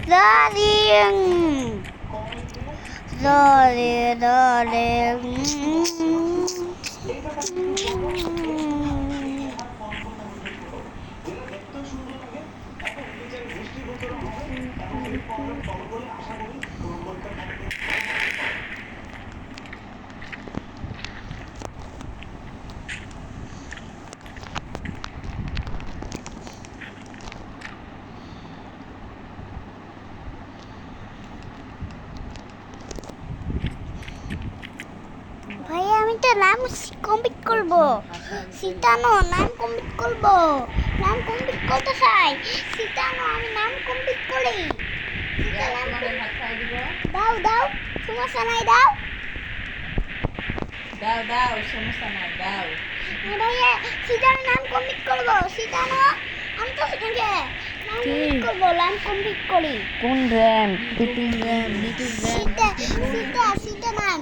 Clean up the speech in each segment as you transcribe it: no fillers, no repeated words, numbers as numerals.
Darling, darling, darling. ভাই আমি তো নাম কমপ্লিট করব সীতানো নাম কমপ্লিট করব নাম কমপ্লিট করতে চাই সীতানো আমি নাম কমপ্লিট করি দাও দাও সমস্যা নাই দাও দাও দাও সমস্যা নাই দাও ভাইয়া সীতানো নাম কমপ্লিট করব সীতানো আমি তো সেটাকে নাম কমপ্লিট করব নাম কমপ্লিট করি কোন র্যাম লিটল র্যাম সীতা নাম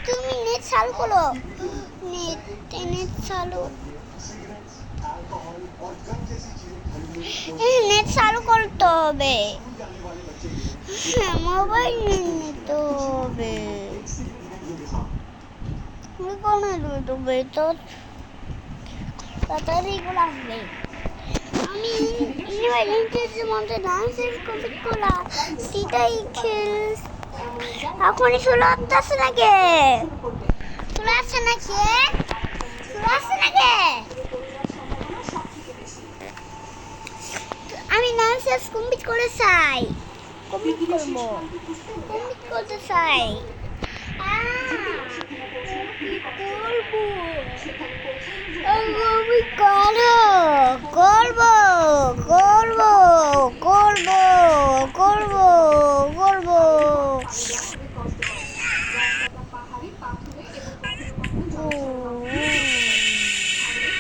তুমি নেট চালু করো নেট চালু নেট চালু করতে হবে মোবাইল নিতে হবে তো তাড়াতাড়ি এগুলো আসবে আমি ইউনিভার্সিটির মধ্যে ডান্স কমপ্লিট করলাম সেটাই খেল এখনই চলে আসছে নাকি চলে আসছে নাকি আমি ডান্স কমপ্লিট করে চাই কমপ্লিট করতে চাই আমি করবো